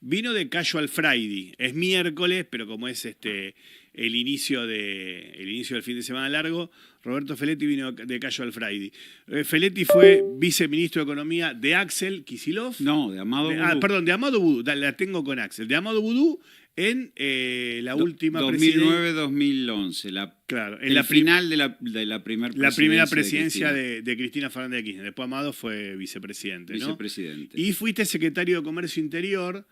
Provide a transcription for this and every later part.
vino de Casual Friday. Es miércoles, pero como es el inicio del fin de semana largo, Roberto Feletti vino de Casual Friday. Feletti fue viceministro de Economía de Axel Kicillof. No, de Amado Boudou. Perdón, de Amado Boudou, la tengo con Axel. De Amado Boudou en la última 2009-2011, claro, en el final de la primera presidencia de Cristina Fernández de Kirchner. Después Amado fue vicepresidente, ¿no? Vicepresidente. Y fuiste secretario de Comercio Interior.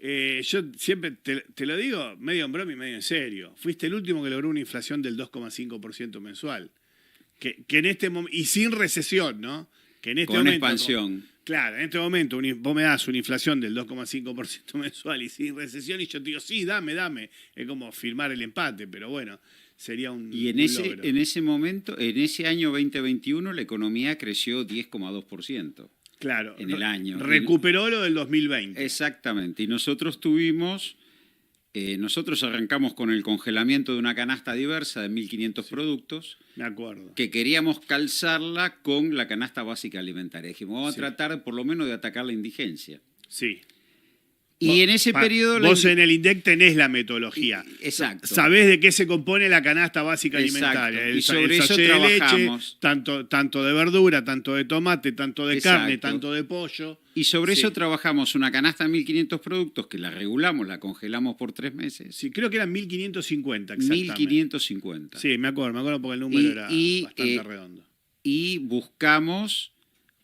Yo siempre te lo digo medio en broma y medio en serio. Fuiste el último que logró una inflación del 2,5% mensual. Que en este momento, y sin recesión, ¿no? Que en este con momento, expansión. Claro, en este momento vos me das una inflación del 2,5% mensual y sin recesión y yo te digo, sí, dame. Es como firmar el empate, pero bueno, sería un Y en ese momento, en ese año 2021, la economía creció 10,2%. Claro, en el año. Recuperó lo del 2020. Exactamente. Y nosotros arrancamos con el congelamiento de una canasta diversa de 1.500 productos. Me acuerdo. Que queríamos calzarla con la canasta básica alimentaria. Dijimos, vamos a tratar por lo menos de atacar la indigencia. Sí. Y en ese periodo... Vos en el INDEC tenés la metodología. Exacto. Sabés de qué se compone la canasta básica alimentaria. Y sobre eso trabajamos. De leche, tanto de verdura, tanto de tomate, tanto de carne, tanto de pollo. Y sobre eso trabajamos una canasta de 1.500 productos que la regulamos, la congelamos por 3 meses. Sí, creo que eran 1.550 exactamente. 1.550. Sí, me acuerdo porque el número era bastante redondo. Y buscamos...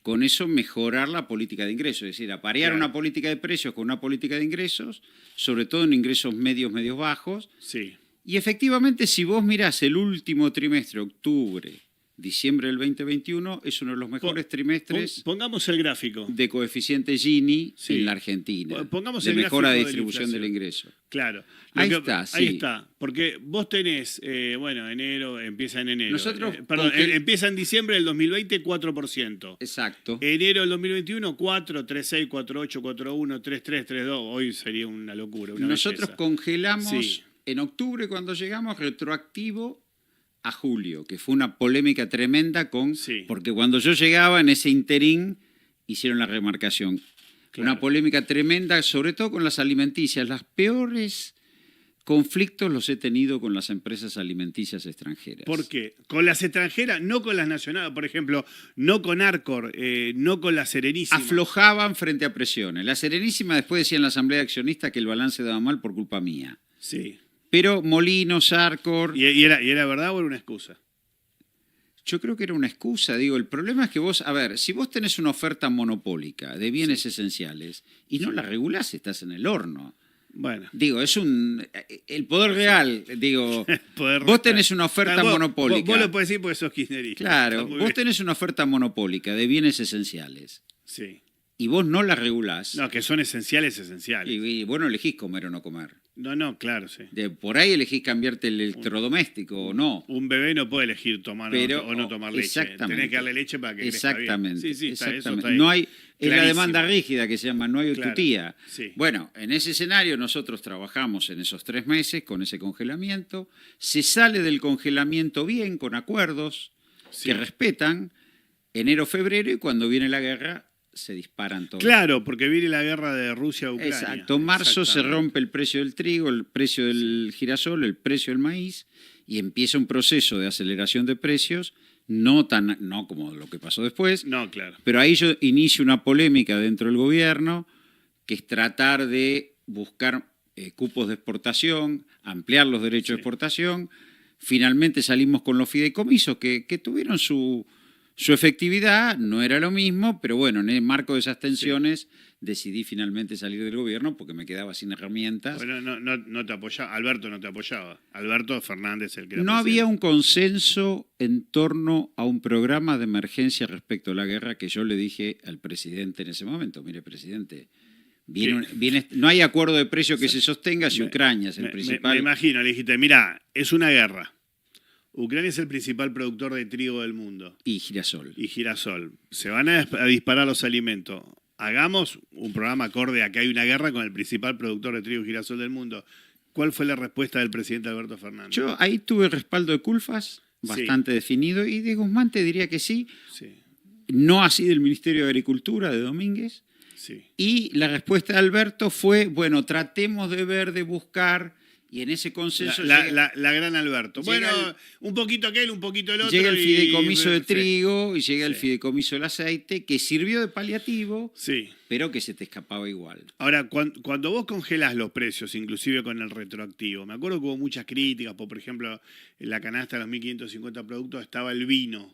con eso mejorar la política de ingresos, es decir, aparear una política de precios con una política de ingresos, sobre todo en ingresos medios bajos. Sí. Y efectivamente, si vos mirás el último trimestre, octubre, diciembre del 2021, es uno de los mejores trimestres. Pongamos el gráfico. De coeficiente Gini en la Argentina. Pongamos de el mejora de gráfico distribución del ingreso. Claro. Ahí Ahí está. Porque vos tenés, enero, empieza en enero. Nosotros empieza en diciembre del 2020, 4%. Exacto. Enero del 2021, 4, 3,6, 4,8, 4,1, 3,3, 3,2. Hoy sería una locura, una Nosotros belleza. Congelamos en octubre cuando llegamos retroactivo a julio, que fue una polémica tremenda porque cuando yo llegaba en ese interín hicieron la remarcación. Claro. Una polémica tremenda, sobre todo con las alimenticias. Las peores conflictos los he tenido con las empresas alimenticias extranjeras. ¿Por qué? Con las extranjeras, no con las nacionales, por ejemplo, no con Arcor, no con la Serenísima. Aflojaban frente a presiones. La Serenísima después decía en la asamblea de accionistas que el balance daba mal por culpa mía. Sí. Pero Molinos, Arcor... ¿Y era verdad o era una excusa? Yo creo que era una excusa. Digo, el problema es que vos, si vos tenés una oferta monopólica de bienes esenciales y no la regulás, estás en el horno. Bueno. Digo, el poder real, digo, vos tenés una oferta monopólica. Vos lo podés decir porque sos kirchnerista. Claro, vos tenés una oferta monopólica de bienes esenciales. Sí. Y vos no la regulás. No, que son esenciales. Y vos no elegís comer o no comer. No, claro, sí. Por ahí elegís cambiarte el electrodoméstico o no. Un bebé no puede elegir tomar o no tomar leche. Exactamente. Tenés que darle leche para que crezca bien. Exactamente. Sí, exactamente. Eso está no hay, es clarísimo. la demanda rígida que se llama, no hay utopía. Sí. Bueno, en ese escenario nosotros trabajamos en esos 3 meses con ese congelamiento. Se sale del congelamiento bien, con acuerdos que respetan, enero, febrero, y cuando viene la guerra se disparan todos. Claro, porque viene la guerra de Rusia a Ucrania. Exacto. Marzo se rompe el precio del trigo, el precio del girasol, el precio del maíz, y empieza un proceso de aceleración de precios, no como lo que pasó después. No, claro. Pero ahí yo inicio una polémica dentro del gobierno, que es tratar de buscar cupos de exportación, ampliar los derechos de exportación. Finalmente salimos con los fideicomisos que tuvieron su efectividad, no era lo mismo, pero bueno, en el marco de esas tensiones decidí finalmente salir del gobierno porque me quedaba sin herramientas. Bueno, no te apoyaba, Alberto no te apoyaba. Alberto Fernández, el que era No presidente. había un consenso en torno a un programa de emergencia respecto a la guerra que yo le dije al presidente en ese momento. Mire, presidente, no hay acuerdo de precio que se sostenga si Ucrania es el principal. Me imagino, le dijiste, mira, es una guerra. Ucrania es el principal productor de trigo del mundo. Y girasol. Se van a disparar los alimentos. Hagamos un programa acorde a que hay una guerra con el principal productor de trigo y girasol del mundo. ¿Cuál fue la respuesta del presidente Alberto Fernández? Yo ahí tuve el respaldo de Culfas, bastante definido, y de Guzmán te diría que sí. No así del Ministerio de Agricultura, de Domínguez. Sí. Y la respuesta de Alberto fue, bueno, tratemos de ver, de buscar, y en ese consenso La gran Alberto. llega Bueno, un poquito aquel, un poquito el otro. llega el fideicomiso de sí, trigo y llega el sí. fideicomiso del aceite, que sirvió de paliativo, Sí. pero que se te escapaba igual. Ahora, cuando vos congelás los precios, inclusive con el retroactivo, me acuerdo que hubo muchas críticas, por ejemplo, en la canasta de los 1.550 productos estaba el vino.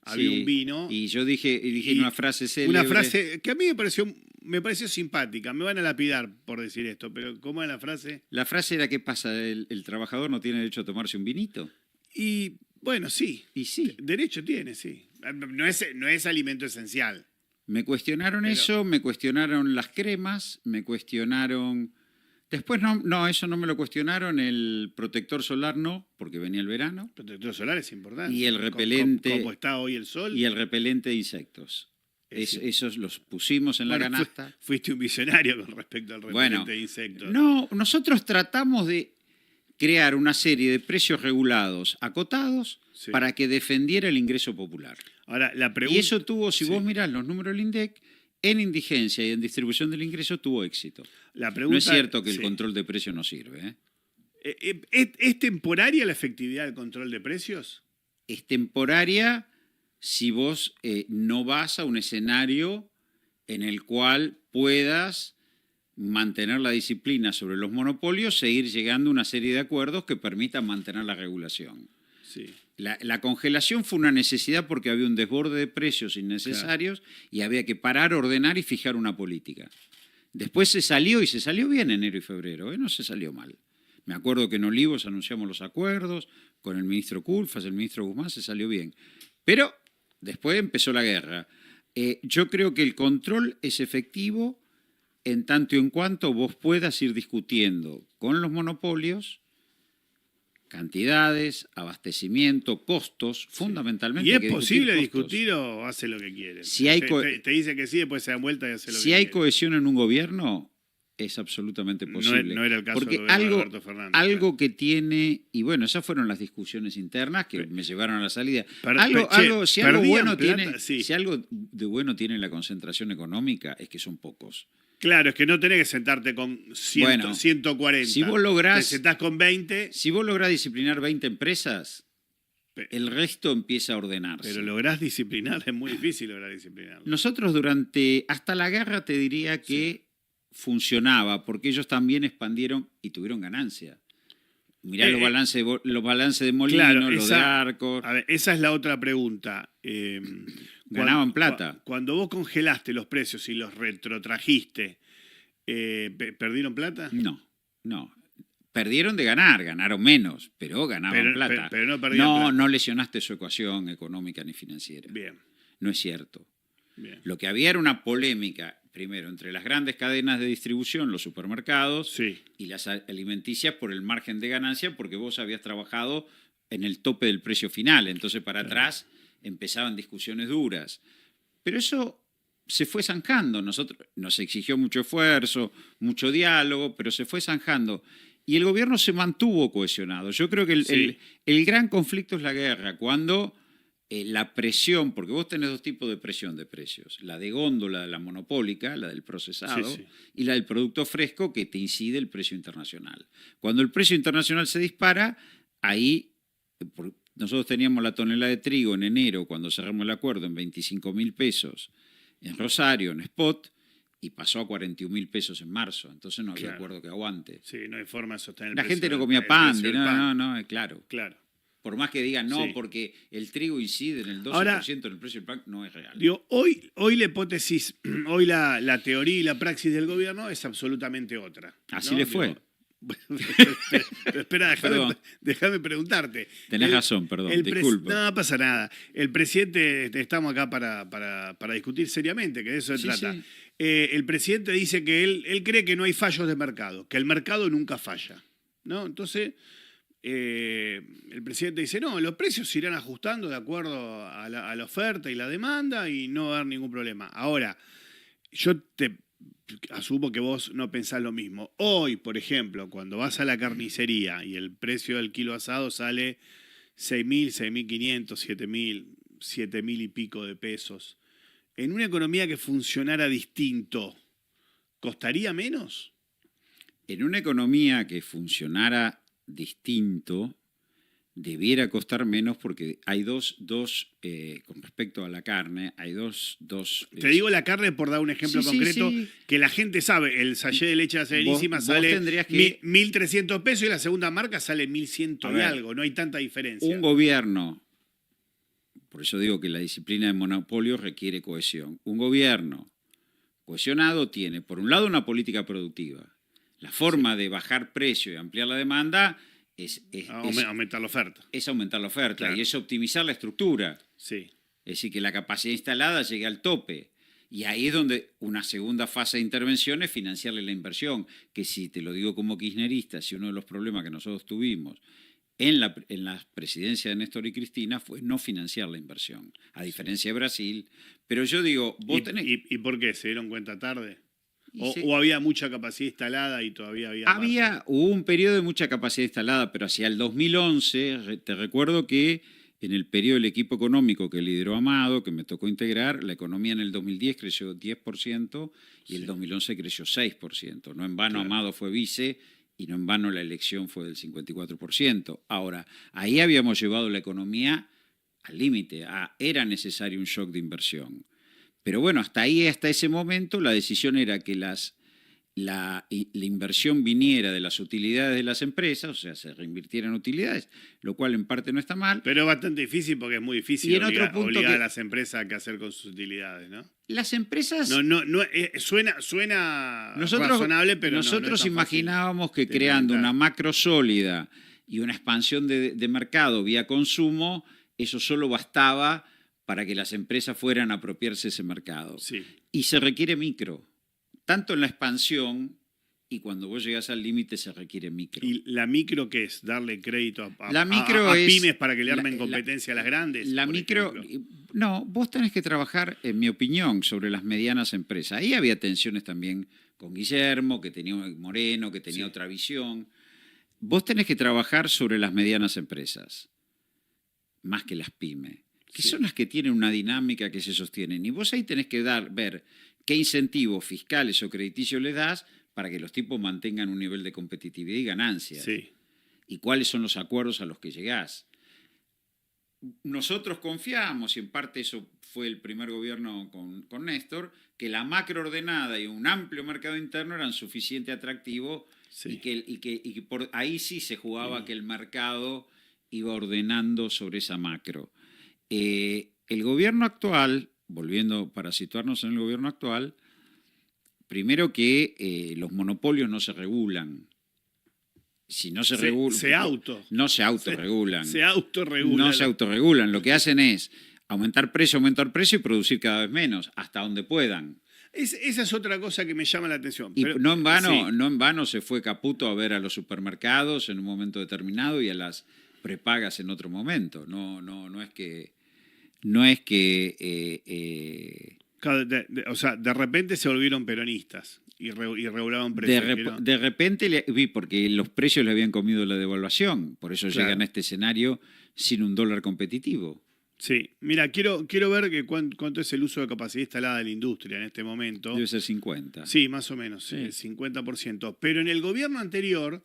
Había Sí, un vino. y yo dije una frase célebre. Una frase que a mí me pareció simpática. Me van a lapidar por decir esto, pero ¿cómo era la frase? La frase era, ¿qué pasa? ¿El trabajador no tiene derecho a tomarse un vinito? Y bueno, sí. Y sí. Derecho tiene, sí. No es alimento esencial. Me cuestionaron Pero- eso, me cuestionaron las cremas, me cuestionaron... Después no, eso no me lo cuestionaron, el protector solar no, porque venía el verano, Protector solar es importante. Y el repelente- Como está hoy el sol. y el repelente de insectos. Es- Esos los pusimos en la Bueno, canasta. fuiste un visionario con respecto al repelente Bueno, de insectos. no, nosotros tratamos de crear una serie de precios regulados acotados Sí. para que defendiera el ingreso popular. Ahora, la pregunta. Y eso tuvo, si sí. vos mirás los números del INDEC, en indigencia y en distribución del ingreso tuvo éxito. La pregunta, No es cierto que el sí. control de precios no sirve. ¿Es temporaria la efectividad del control de precios? Es temporaria si vos no vas a un escenario en el cual puedas mantener la disciplina sobre los monopolios e ir llegando a una serie de acuerdos que permitan mantener la regulación. Sí. La congelación fue una necesidad porque había un desborde de precios innecesarios y había que parar, ordenar y fijar una política. Después se salió y se salió bien enero y febrero, no se salió mal. Me acuerdo que en Olivos anunciamos los acuerdos, con el ministro Culfas, el ministro Guzmán, se salió bien. Pero después empezó la guerra. Yo creo que el control es efectivo en tanto y en cuanto vos puedas ir discutiendo con los monopolios cantidades, abastecimiento, costos, fundamentalmente. ¿Y hay es que posible costos. discutir o hace lo que quiere? Si hay te dice que sí, después se da vuelta y hace lo que Si hay quiere. cohesión en un gobierno, es absolutamente posible. No era el caso Porque del gobierno de Alberto Fernández. algo que tiene, y bueno, esas fueron las discusiones internas que me llevaron a la salida. Si algo de bueno tiene la concentración económica, es que son pocos. Claro, es que no tenés que sentarte con 140. Si vos lográs, te sentás con 20. Si vos lográs disciplinar 20 empresas, el resto empieza a ordenarse. Pero lográs disciplinar, es muy difícil lograr disciplinar. Nosotros hasta la guerra te diría que funcionaba, porque ellos también expandieron y tuvieron ganancia. Mirá los balances de Molino, claro, los de Arcos. A ver, esa es la otra pregunta. Ganaban plata. Cuando vos congelaste los precios y los retrotrajiste, ¿perdieron plata? No. Perdieron de ganar, ganaron menos, pero ganaban plata. Pero no perdieron plata. No lesionaste su ecuación económica ni financiera. Bien. No es cierto. Bien. Lo que había era una polémica, primero, entre las grandes cadenas de distribución, los supermercados, y las alimenticias por el margen de ganancia, porque vos habías trabajado en el tope del precio final. Entonces, para atrás empezaban discusiones duras. Pero eso se fue zanjando. Nos exigió mucho esfuerzo, mucho diálogo, pero se fue zanjando. Y el gobierno se mantuvo cohesionado. Yo creo que el gran conflicto es la guerra, cuando la presión, porque vos tenés dos tipos de presión de precios, la de góndola, la monopólica, la del procesado, y la del producto fresco, que te incide el precio internacional. Cuando el precio internacional se dispara, ahí nosotros teníamos la tonelada de trigo en enero, cuando cerramos el acuerdo, en 25.000 pesos en Rosario, en spot, y pasó a 41.000 pesos en marzo. Entonces no había acuerdo que aguante. Sí, no hay forma de sostener el La precio gente no del- comía el pan, precio del pan. claro. Claro. Por más que digan no, Sí. porque el trigo incide en el 12% Ahora, en el precio del pan, no es real. Digo, hoy la hipótesis, hoy la teoría y la praxis del gobierno es absolutamente otra. Así le fue. Pero espera, déjame preguntarte. Tenés razón, perdón, disculpa. No pasa nada. El presidente, estamos acá para discutir seriamente, que de eso se trata. Sí. El presidente dice que él cree que no hay fallos de mercado, que el mercado nunca falla, ¿no? Entonces, el presidente dice, no, los precios se irán ajustando de acuerdo a la oferta y la demanda y no va a haber ningún problema. Ahora, yo asumo que vos no pensás lo mismo. Hoy, por ejemplo, cuando vas a la carnicería y el precio del kilo asado sale 6.000, 6.500, 7.000 y pico de pesos, en una economía que funcionara distinto, ¿costaría menos? En una economía que funcionara distinto, debiera costar menos porque hay con respecto a la carne, hay dos. Te digo la carne por dar un ejemplo concreto, sí. que la gente sabe, el sachet de leche de la Serenísima Vos sale tendrías que- 1.300 pesos y la segunda marca sale 1.100 A y ver, algo, no hay tanta diferencia. Un gobierno, por eso digo que la disciplina de monopolio requiere cohesión. Un gobierno cohesionado tiene, por un lado, una política productiva. La forma de bajar precio y ampliar la demanda es Aumentar la oferta. es aumentar la oferta Claro. y es optimizar la estructura. Sí. Es decir, que la capacidad instalada llegue al tope. Y ahí es donde una segunda fase de intervención es financiarle la inversión, que si te lo digo como kirchnerista, si uno de los problemas que nosotros tuvimos en la presidencia de Néstor y Cristina fue no financiar la inversión, a diferencia de Brasil. Pero yo digo, vos tenés... ¿Y por qué? ¿Se dieron cuenta tarde? Y ¿O había mucha capacidad instalada y todavía había Hubo un periodo de mucha capacidad instalada, pero hacia el 2011, te recuerdo que en el periodo del equipo económico que lideró Amado, que me tocó integrar, la economía en el 2010 creció 10% y el 2011 creció 6%. No en vano Claro. Amado fue vice y no en vano la elección fue del 54%. Ahora, ahí habíamos llevado la economía al límite, era necesario un shock de inversión. Pero bueno, hasta ese momento, la decisión era que la inversión viniera de las utilidades de las empresas, o sea, se reinvirtieran utilidades, lo cual en parte no está mal. Pero es bastante difícil porque es muy difícil Y en otro punto obligar que- a las empresas a qué hacer con sus utilidades, ¿no? Las empresas... Suena Nosotros, razonable, pero no es nosotros tan imaginábamos que de creando implementar. una macro sólida y una expansión de mercado vía consumo, eso solo bastaba para que las empresas fueran a apropiarse de ese mercado. Sí. Y se requiere micro, tanto en la expansión y cuando vos llegás al límite se requiere micro. ¿Y la micro qué es? ¿Darle crédito La micro a es- pymes para que le armen la- competencia a las grandes? La por micro, ejemplo? no, vos tenés que trabajar, en mi opinión, sobre las medianas empresas. Ahí había tensiones también con Guillermo, que tenía Moreno, que tenía Sí. otra visión. Vos tenés que trabajar sobre las medianas empresas, más que las pymes, que Sí. son las que tienen una dinámica que se sostienen. Y vos ahí tenés que ver qué incentivos fiscales o crediticios les das para que los tipos mantengan un nivel de competitividad y ganancias. Sí. Y cuáles son los acuerdos a los que llegás. Nosotros confiamos, y en parte eso fue el primer gobierno con Néstor, que la macroordenada y un amplio mercado interno eran suficiente atractivo Sí. y que por ahí sí se jugaba que el mercado iba ordenando sobre esa macro. El gobierno actual, volviendo para situarnos en el gobierno actual, primero que los monopolios no se regulan. Si no se regulan... No se autorregulan. Se autorregulan. No se autorregulan. Lo que hacen es aumentar precio y producir cada vez menos, hasta donde puedan. Esa es otra cosa que me llama la atención. Y Pero- no en vano, sí. no en vano se fue Caputo a ver a los supermercados en un momento determinado y a las prepagas en otro momento. No es que Claro, o sea, de repente se volvieron peronistas y regulaban precios. de repente vi porque los precios le habían comido la devaluación, por eso Claro. llegan a este escenario sin un dólar competitivo. Sí, mira, quiero ver que cuánto es el uso de capacidad instalada de la industria en este momento. Debe ser 50. Sí, más o menos, Sí. el 50%. Pero en el gobierno anterior,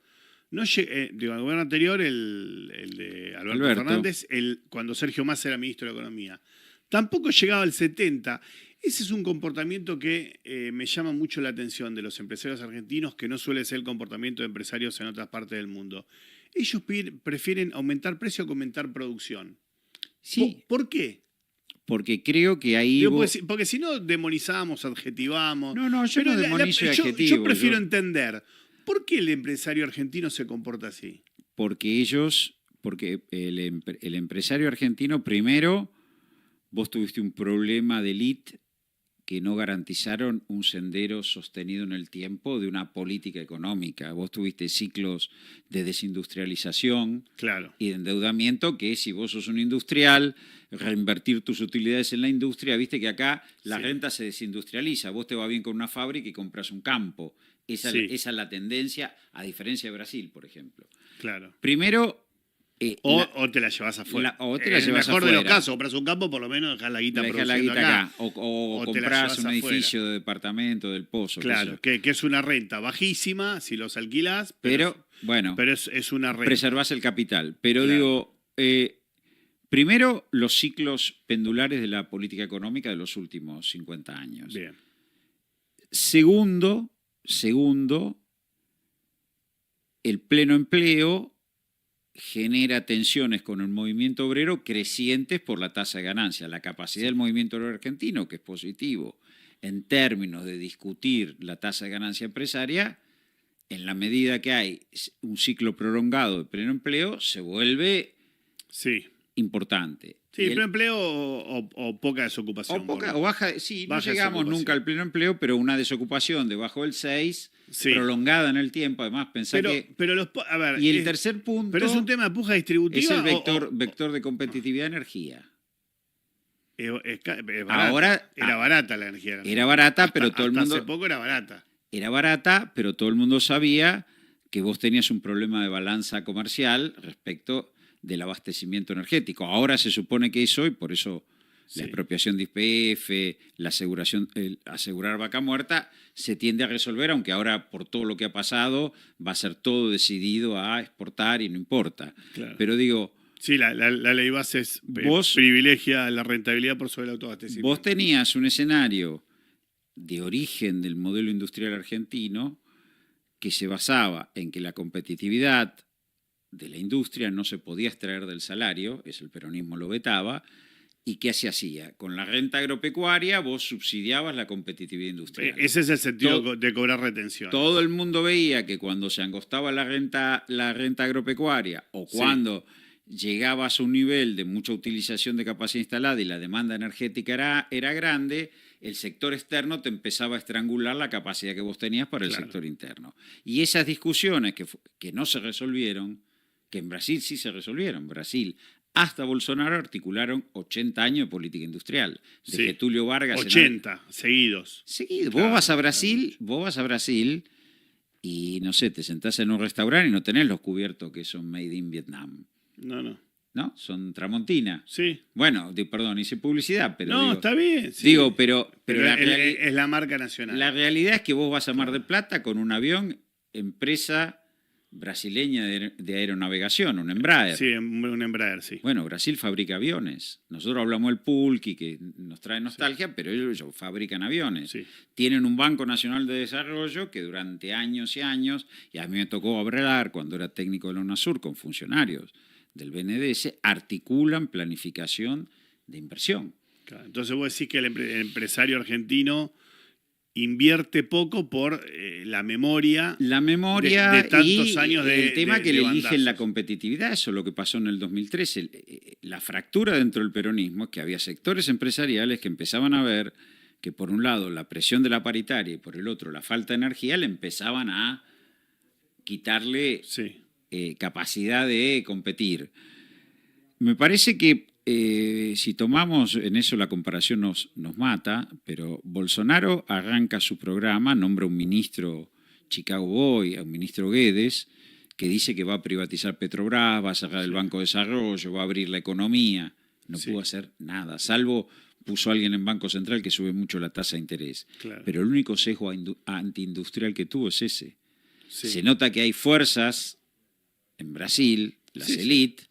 el gobierno anterior, el de Alberto Fernández, cuando Sergio Massa era ministro de Economía, tampoco llegaba al 70%. Ese es un comportamiento que me llama mucho la atención de los empresarios argentinos, que no suele ser el comportamiento de empresarios en otras partes del mundo. Ellos prefieren aumentar precio que aumentar producción. Sí, ¿Por qué? porque creo que ahí... Digo, porque si no demonizamos, adjetivamos. No, yo Pero no demonizo y yo adjetivo. prefiero entender por qué el empresario argentino se comporta así. Porque el empresario argentino, primero, vos tuviste un problema de élite que no garantizaron un sendero sostenido en el tiempo de una política económica. Vos tuviste ciclos de desindustrialización Claro. y de endeudamiento que si vos sos un industrial, reinvertir tus utilidades en la industria, viste que acá la Sí. renta se desindustrializa. Vos te va bien con una fábrica y compras un campo. Esa Sí. es la tendencia, a diferencia de Brasil, por ejemplo. Claro. Primero, O te la llevas afuera. O te la En el llevas mejor de los afuera. casos, compras un campo, por lo menos dejás la guita Dejás la produciendo guita acá. acá. O O te la compras llevas un afuera. edificio de departamento del Pozo. qué sé Claro, yo. que es una renta bajísima si los alquilás, Pero, bueno, pero es una renta. preservás el capital. Pero Claro. digo, primero, los ciclos pendulares de la política económica de los últimos 50 años. Bien. Segundo, el pleno empleo genera tensiones con el movimiento obrero crecientes por la tasa de ganancia. La capacidad del movimiento obrero argentino, que es positivo en términos de discutir la tasa de ganancia empresaria, en la medida que hay un ciclo prolongado de pleno empleo, se vuelve Sí. importante. Sí, Y pleno empleo o poca desocupación. o poca, o baja, sí, Baja no llegamos desocupación. nunca al pleno empleo, pero una desocupación debajo del 6, Sí. prolongada en el tiempo, además pensá que... A ver, Y el tercer punto pero es un tema de puja distributiva. es el o- vector de competitividad de energía. es barata. Ahora Era barata la energía. era barata, pero todo el hasta mundo... hace poco era barata. Era barata, pero todo el mundo sabía que vos tenías un problema de balanza comercial respecto del abastecimiento energético. Ahora se supone que eso, y por eso Sí. la expropiación de YPF, la aseguración, el asegurar vaca muerta, se tiende a resolver, aunque ahora por todo lo que ha pasado va a ser todo decidido a exportar y no importa. Claro. Pero digo, Sí, la ley base Vos- privilegia la rentabilidad por sobre el autoabastecimiento. vos tenías un escenario de origen del modelo industrial argentino que se basaba en que la competitividad de la industria no se podía extraer del salario, eso el peronismo lo vetaba, y ¿qué se hacía? Con la renta agropecuaria vos subsidiabas la competitividad industrial. Ese es el sentido Todo- de cobrar retención. Todo el mundo veía que cuando se angostaba la renta agropecuaria o cuando llegabas a un nivel de mucha utilización de capacidad instalada y la demanda energética era grande, el sector externo te empezaba a estrangular la capacidad que vos tenías para el Claro. sector interno. Y esas discusiones que no se resolvieron, que en Brasil sí se resolvieron, Brasil hasta Bolsonaro articularon 80 años de política industrial, de Sí. Getúlio Vargas. 80 seguidos. Seguido. Claro, Vos vas a Brasil y, no sé, te sentás en un restaurante y no tenés los cubiertos que son made in Vietnam, No. ¿no? Son Tramontina. Sí. Bueno, perdón, hice publicidad, pero No, digo, está bien. Sí. digo, pero la, es la marca nacional. la realidad es que vos vas a Mar del Plata con un avión, empresa brasileña de aeronavegación, un Embraer. Sí, un Embraer, sí. Bueno, Brasil fabrica aviones. Nosotros hablamos del Pulqui, que nos trae nostalgia, pero ellos fabrican aviones. Sí. Tienen un Banco Nacional de Desarrollo que durante años y años, y a mí me tocó hablar cuando era técnico de la UNASUR con funcionarios del BNDES, articulan planificación de inversión. Claro. Entonces vos decís que el empresario argentino invierte poco por la memoria. La memoria de tantos y años el tema que le eligen bandazos. la competitividad, eso es lo que pasó en el 2013. La fractura dentro del peronismo es que había sectores empresariales que empezaban a ver que por un lado la presión de la paritaria y por el otro la falta de energía le empezaban a quitarle Sí. capacidad de competir. Me parece que si tomamos, en eso la comparación nos mata, pero Bolsonaro arranca su programa, nombra un ministro Chicago Boy, a un ministro Guedes, que dice que va a privatizar Petrobras, va a cerrar el Banco de Desarrollo, va a abrir la economía. No Sí. pudo hacer nada, salvo puso a alguien en Banco Central que sube mucho la tasa de interés. Claro. Pero el único sesgo antiindustrial que tuvo es ese. Sí. Se nota que hay fuerzas en Brasil, las Sí, sí. élites,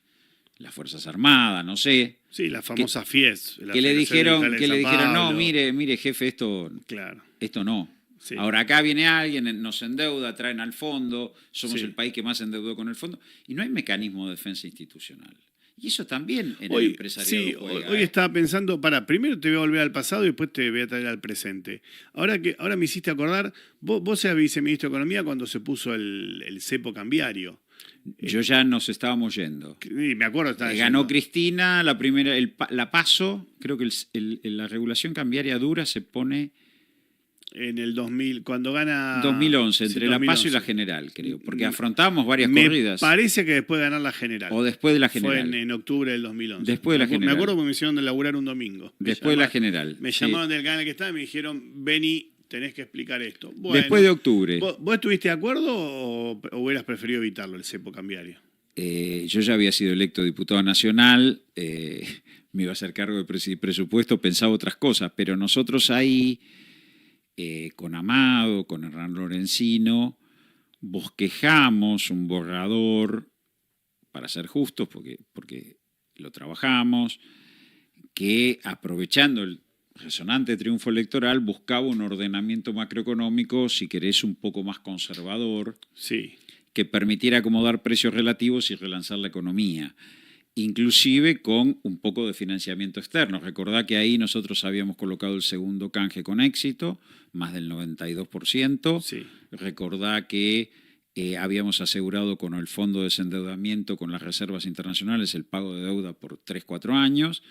las Fuerzas Armadas, no sé, Sí, la famosa FIES. la que le Federación dijeron, Estatal de San no, Pablo. mire, jefe, esto Claro. no. Sí. Ahora acá viene alguien, nos endeuda, traen al fondo, somos Sí. el país que más endeudó con el fondo, y no hay mecanismo de defensa institucional. Y eso también en el Hoy, empresariado sí, juega. hoy estaba pensando, primero te voy a volver al pasado y después te voy a traer al presente. Ahora me hiciste acordar, vos eras viceministro de Economía cuando se puso el cepo cambiario. Yo ya nos estábamos yendo. Y me acuerdo, estaba Ganó yendo. Cristina, la primera, la PASO, creo que la regulación cambiaria dura se pone En el 2000, cuando gana... 2011, Ah, sí, entre la PASO y la 2011. General, creo, porque afrontábamos varias Me corridas. parece que después de ganar la general. O después de la Fue General. en octubre del 2011. Después de la Me general. acuerdo porque me hicieron de laburar un domingo. Después de la General. Me sí. llamaron del canal que estaba y me dijeron, vení, tenés que explicar esto. Bueno, Después de octubre. ¿Vos estuviste de acuerdo o hubieras preferido evitarlo, el cepo cambiario? yo ya había sido electo diputado nacional, me iba a hacer cargo de presidir presupuesto, pensaba otras cosas, pero nosotros ahí, con Amado, con Hernán Lorenzino, bosquejamos un borrador, para ser justos, porque lo trabajamos, que aprovechando el resonante triunfo electoral buscaba un ordenamiento macroeconómico, si querés, un poco más conservador, Sí. que permitiera acomodar precios relativos y relanzar la economía, inclusive con un poco de financiamiento externo. Recordá que ahí nosotros habíamos colocado el segundo canje con éxito, más del 92%. Sí. Recordá que habíamos asegurado con el fondo de desendeudamiento, con las reservas internacionales, el pago de deuda por 3-4 años,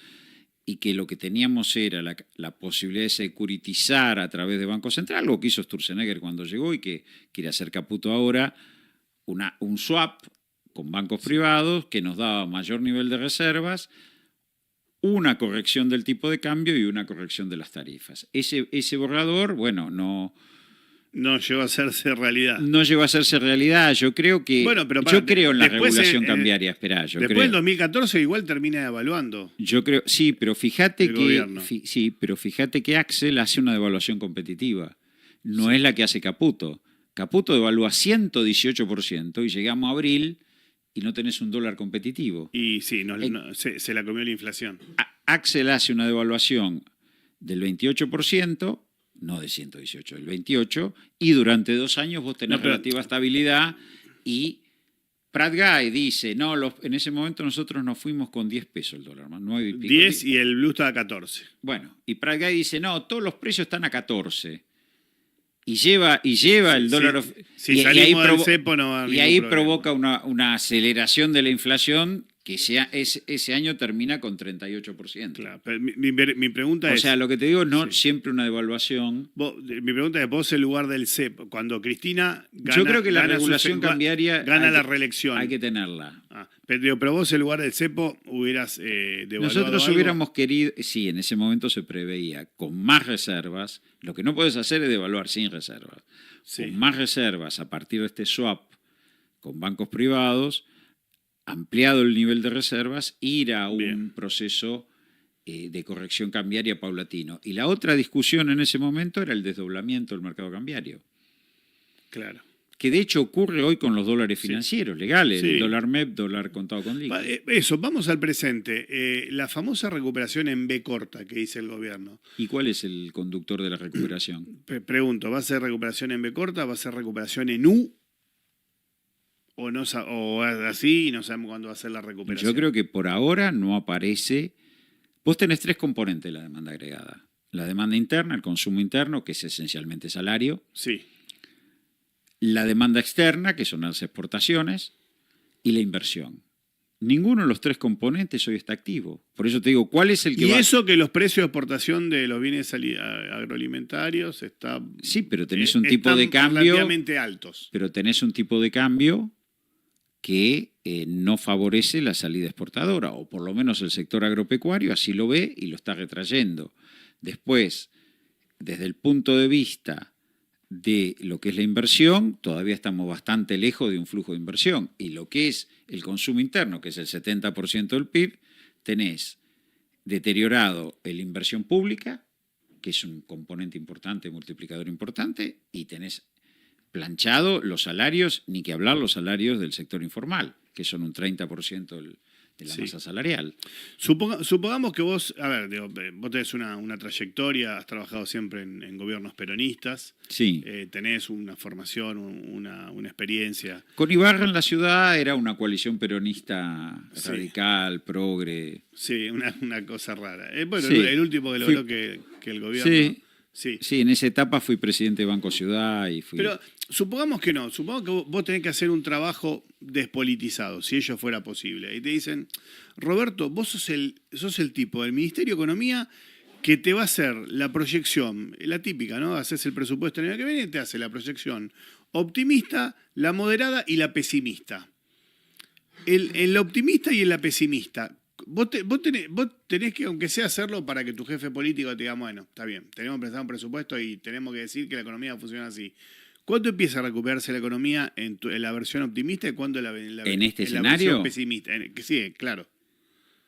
y que lo que teníamos era la posibilidad de securitizar a través de Banco Central, lo que hizo Sturzenegger cuando llegó y que quiere hacer Caputo ahora, un swap con bancos privados que nos daba mayor nivel de reservas, una corrección del tipo de cambio y una corrección de las tarifas. Ese borrador, bueno, no llegó a hacerse realidad. No llegó a hacerse realidad. Yo creo que. Bueno, pero yo creo en la después regulación cambiaria. Esperá, yo después creo. en 2014 igual termina evaluando. Yo creo. Sí, pero fíjate el que. gobierno. Sí, pero fíjate que Axel hace una devaluación competitiva. No es la que hace Caputo. Caputo devalúa 118% y llegamos a abril y no tenés un dólar competitivo. Y sí, se la comió la inflación. Axel hace una devaluación del 28%. No de 118, del 28, y durante 2 años vos tenés relativa estabilidad, y Prat Guy dice, no, en ese momento nosotros nos fuimos con 10 pesos el dólar, 9 y pico. 10 y el blue estaba a 14. Bueno, y Prat Guy dice, no, todos los precios están a 14. Y lleva el dólar... Si salimos del cepo no va a haber y ahí ningún problema. provoca una aceleración de la inflación que ese año termina con 38%. Claro, pero mi pregunta es... O sea, lo que te digo, no siempre una devaluación. Mi pregunta es, vos en lugar del cepo, cuando Cristina gana... Yo creo que la regulación cambiaria... Gana la reelección. Hay que tenerla. Pero vos en lugar del cepo hubieras devaluado Nosotros algo. hubiéramos querido... Sí, en ese momento se preveía con más reservas. Lo que no puedes hacer es devaluar sin reservas. Sí. Con más reservas a partir de este swap con bancos privados, ampliado el nivel de reservas, ir a un proceso de corrección cambiaria paulatino. Y la otra discusión en ese momento era el desdoblamiento del mercado cambiario. Claro. Que de hecho ocurre hoy con los dólares financieros, legales, Sí. el dólar MEP, dólar contado con liqui. Eso, vamos al presente. La famosa recuperación en B corta que dice el gobierno. ¿Y cuál es el conductor de la recuperación? Pregunto, ¿va a ser recuperación en B corta? ¿Va a ser recuperación en U? ¿O así y no sabemos cuándo va a ser la recuperación? Yo creo que por ahora no aparece. Vos tenés 3 componentes de la demanda agregada. La demanda interna, el consumo interno, que es esencialmente salario. Sí. La demanda externa, que son las exportaciones. Y la inversión. Ninguno de los 3 componentes hoy está activo. Por eso te digo, ¿cuál es el que y va? eso que los precios de exportación de los bienes agroalimentarios está... Sí, pero tenés un tipo de están cambio... relativamente altos. Pero tenés un tipo de cambio que no favorece la salida exportadora, o por lo menos el sector agropecuario así lo ve y lo está retrayendo. Después, desde el punto de vista de lo que es la inversión, todavía estamos bastante lejos de un flujo de inversión. Y lo que es el consumo interno, que es el 70% del PIB, tenés deteriorado la inversión pública, que es un componente importante, multiplicador importante, y tenés planchado los salarios, ni que hablar los salarios del sector informal, que son un 30% de la masa salarial. Supongamos que vos, vos tenés una trayectoria, has trabajado siempre en gobiernos peronistas, Sí. Tenés una formación, una experiencia. Con Ibarra en la ciudad era una coalición peronista radical, progre. Sí, una cosa rara. Bueno, Sí. el último que logró que el gobierno... Sí. Sí. Sí, en esa etapa fui presidente de Banco Ciudad y fui... Pero supongamos que no, supongamos que vos tenés que hacer un trabajo despolitizado, si ello fuera posible. Y te dicen, Roberto, vos sos el tipo del Ministerio de Economía que te va a hacer la proyección, la típica, ¿no? Haces el presupuesto el año que viene y te hace la proyección optimista, la moderada y la pesimista. En la optimista y en la pesimista, vos tenés que, aunque sea hacerlo para que tu jefe político te diga, bueno, está bien, tenemos que presentar un presupuesto y tenemos que decir que la economía funciona así. ¿Cuándo empieza a recuperarse la economía en la versión optimista y cuándo ¿En este en la escenario? versión pesimista? Que sí, claro.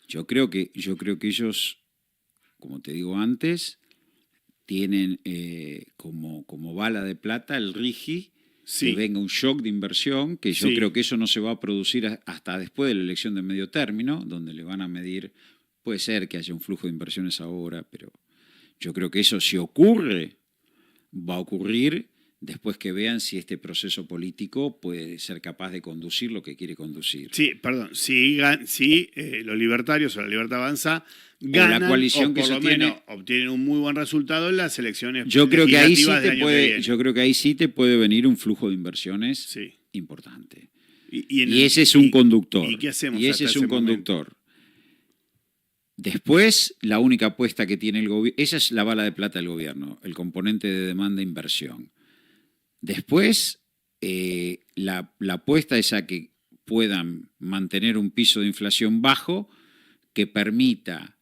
Yo creo que ellos, como te digo antes, tienen como bala de plata el RIGI, Sí. que venga un shock de inversión, que yo Sí. creo que eso no se va a producir hasta después de la elección de medio término, donde le van a medir, puede ser que haya un flujo de inversiones ahora, pero yo creo que eso, si ocurre, va a ocurrir después que vean si este proceso político puede ser capaz de conducir lo que quiere conducir. Sí, perdón. Si los libertarios o la Libertad Avanza ganan, la coalición o que por lo sostiene, menos obtienen un muy buen resultado en las elecciones yo creo que ahí sí legislativas del año que viene. yo creo que ahí sí te puede venir un flujo de inversiones Sí. importante. Y ese es un conductor. ¿Y qué hacemos? Y ese hasta es un ese momento? conductor. Después, la única apuesta que tiene el gobierno, esa es la bala de plata del gobierno, el componente de demanda e inversión. Después, la apuesta es a que puedan mantener un piso de inflación bajo que permita,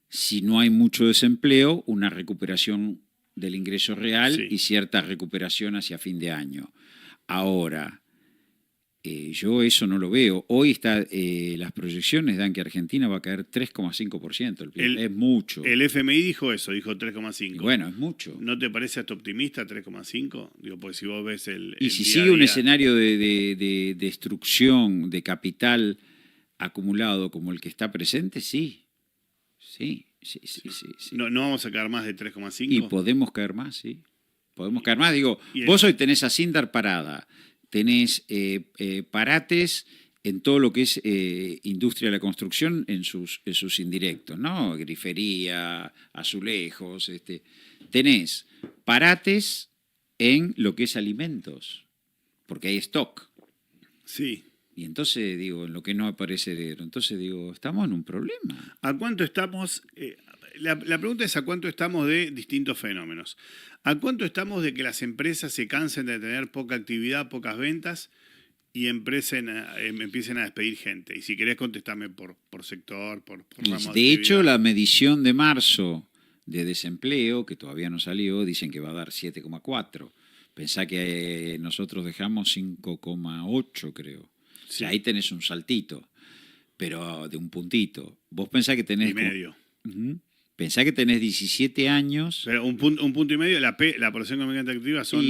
si no hay mucho desempleo, una recuperación del ingreso real Sí. y cierta recuperación hacia fin de año. Ahora, yo eso no lo veo. Hoy las proyecciones dan que Argentina va a caer 3,5% el PIB. Es mucho. El FMI dijo 3,5. Y bueno, es mucho. ¿No te parece hasta optimista 3,5? Digo, porque si vos ves Y el si día sigue a un día- escenario de destrucción de capital acumulado como el que está presente, sí. Sí. No vamos a caer más de Y 3,5. podemos caer más, sí. Podemos caer más. Digo, Y vos hoy tenés a Sindar parada, tenés parates en todo lo que es industria de la construcción en sus indirectos, ¿no? Grifería, azulejos, tenés parates en lo que es alimentos, porque hay stock. Sí. Y entonces, digo, en lo que no aparece heredero. Entonces, digo, estamos en un problema. ¿A cuánto estamos? La pregunta es ¿a cuánto estamos de distintos fenómenos? ¿A cuánto estamos de que las empresas se cansen de tener poca actividad, pocas ventas y empiecen a despedir gente? Y si querés contestarme por sector, por ramo De hecho, actividad. la medición de marzo de desempleo, que todavía no salió, dicen que va a dar 7,4. Pensá que nosotros dejamos 5,8, creo. O sea, ahí tenés un saltito, pero de un puntito. Vos pensás que tenés... Y medio. Pensá que tenés 17 años... Pero un punto y medio, la población económicamente activa son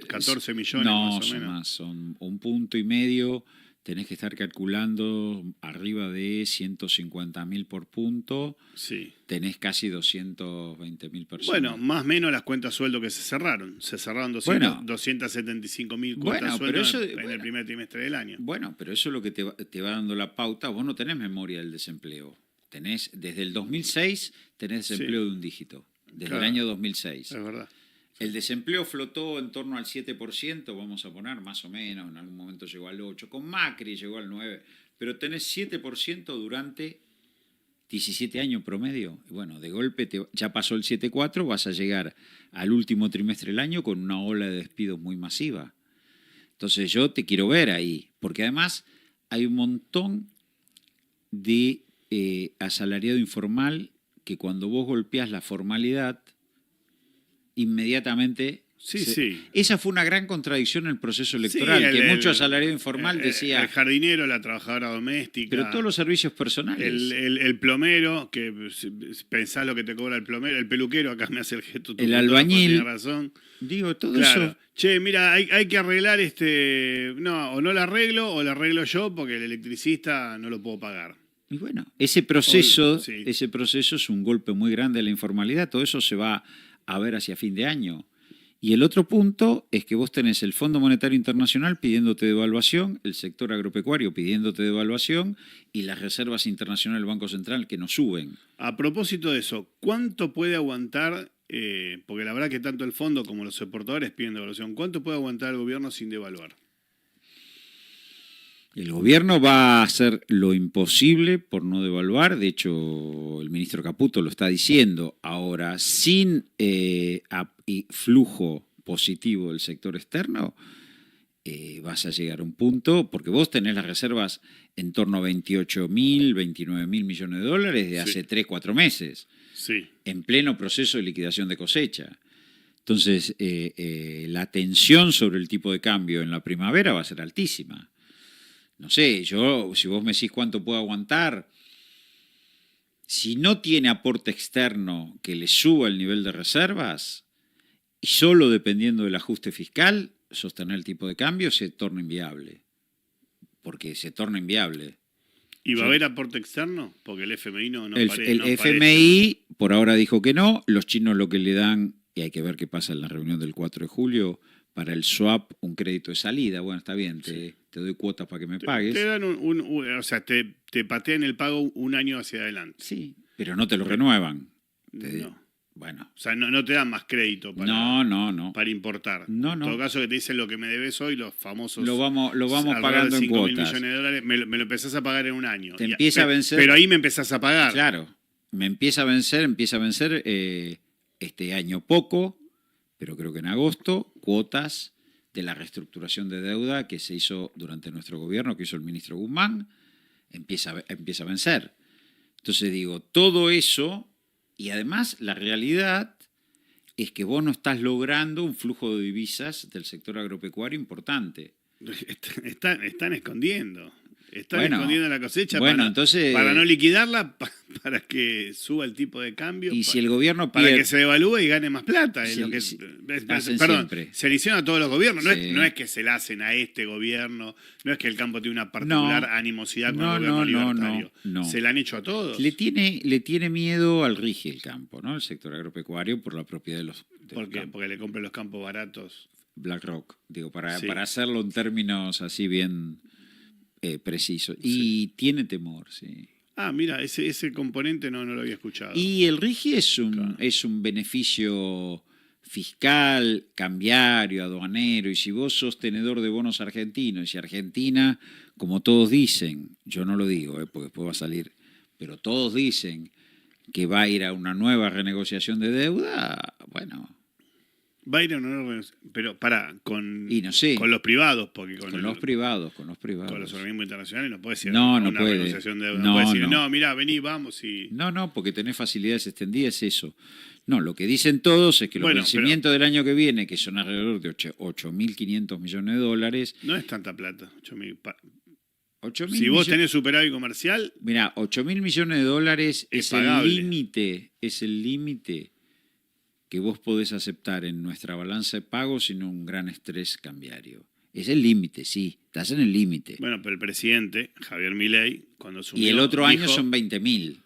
14 millones no, más o menos. son más, son 1,5 puntos. Tenés que estar calculando arriba de 150.000 por punto. Sí. Tenés casi 220.000 personas. Bueno, más o menos las cuentas sueldo que se cerraron. Se cerraron 275.000 cuentas sueldo en el primer trimestre del año. Bueno, pero eso es lo que te va dando la pauta. Vos no tenés memoria del desempleo. Tenés, desde el 2006 tenés desempleo de un dígito. Desde el año 2006. Es verdad. El desempleo flotó en torno al 7%, vamos a poner más o menos, en algún momento llegó al 8%, con Macri llegó al 9%, pero tenés 7% durante 17 años promedio. Y bueno, de golpe ya pasó el 7,4%, vas a llegar al último trimestre del año con una ola de despidos muy masiva. Entonces yo te quiero ver ahí, porque además hay un montón de asalariado informal que cuando vos golpeás la formalidad, inmediatamente... Sí. Esa fue una gran contradicción en el proceso electoral, que mucho asalariado informal decía... El jardinero, la trabajadora doméstica... Pero todos los servicios personales. El plomero, que pensás lo que te cobra el plomero, el peluquero, acá me hace el gesto... El albañil... Tiene razón. Digo, todo claro. eso... Che, mira, hay que arreglar No, o no lo arreglo, o lo arreglo yo, porque el electricista no lo puedo pagar. Y bueno, ese proceso Sí. es un golpe muy grande a la informalidad. Todo eso se va a ver hacia fin de año. Y el otro punto es que vos tenés el Fondo Monetario Internacional pidiéndote devaluación, el sector agropecuario pidiéndote devaluación y las reservas internacionales del Banco Central que no suben. A propósito de eso, ¿cuánto puede aguantar, porque la verdad que tanto el fondo como los exportadores piden devaluación, ¿cuánto puede aguantar el gobierno sin devaluar? El gobierno va a hacer lo imposible por no devaluar, de hecho el ministro Caputo lo está diciendo. Ahora, sin flujo positivo del sector externo, vas a llegar a un punto, porque vos tenés las reservas en torno a 28.000, 29.000 millones de dólares de hace 3, 4 meses, Sí. en pleno proceso de liquidación de cosecha. Entonces, la tensión sobre el tipo de cambio en la primavera va a ser altísima. No sé, si vos me decís cuánto puedo aguantar, si no tiene aporte externo que le suba el nivel de reservas, y solo dependiendo del ajuste fiscal, sostener el tipo de cambio se torna inviable. Porque se torna inviable. ¿Y va a haber aporte externo? Porque el FMI no El parece. FMI por ahora dijo que no. Los chinos lo que le dan, y hay que ver qué pasa en la reunión del 4 de julio, para el swap, un crédito de salida. Bueno, está bien, te doy cuotas para que me pagues. Te dan o sea, te patean el pago un año hacia adelante. Sí, pero no te lo renuevan. No. Bueno. O sea, no te dan más crédito para importar. No. En todo caso, que te dicen lo que me debes hoy, los famosos. Lo vamos pagando en cuotas. $5.000 millones de dólares, me lo empezás a pagar en un año. Te empieza a vencer. Pero ahí me empezás a pagar. Claro. Me empieza a vencer este año poco, pero creo que en agosto, cuotas de la reestructuración de deuda que se hizo durante nuestro gobierno, que hizo el ministro Guzmán, empieza a vencer. Entonces digo, todo eso. Y además la realidad es que vos no estás logrando un flujo de divisas del sector agropecuario importante. Están escondiendo. Escondiendo la cosecha entonces, para no liquidarla, para que suba el tipo de cambio. Y si el gobierno pierde, para que se devalúe y gane más plata. Perdón, siempre. Se le hicieron a todos los gobiernos. Sí. No es que se la hacen a este gobierno, no es que el campo tiene una particular animosidad con el gobierno libertario. No. Se la han hecho a todos. Le tiene miedo al RIGI el campo, ¿no? El sector agropecuario por la propiedad de los Porque le compran los campos baratos. BlackRock, digo, para hacerlo en términos así bien precisos. Y tiene temor, sí. Mira, ese componente no lo había escuchado. Y el RIGI es un beneficio fiscal, cambiario, aduanero, y si vos sos tenedor de bonos argentinos y Argentina, como todos dicen, yo no lo digo, porque después va a salir, pero todos dicen que va a ir a una nueva renegociación de deuda, bueno. Va a ir a una nueva renegociación, pero con los privados, porque con los privados. Con los organismos internacionales no puede ser una renegociación de deuda. No puede decir, mirá, vení, vamos y... No, porque tenés facilidades extendidas, es eso. No, lo que dicen todos es que los vencimientos del año que viene, que son alrededor de 8.500 millones de dólares... No es tanta plata, 8.000. Si vos tenés superávit comercial... Mirá, 8.000 millones de dólares es el límite que vos podés aceptar en nuestra balanza de pagos sin un gran estrés cambiario. Es el límite, sí, estás en el límite. Bueno, pero el presidente, Javier Milei, cuando asumió... Y el otro año son 20.000.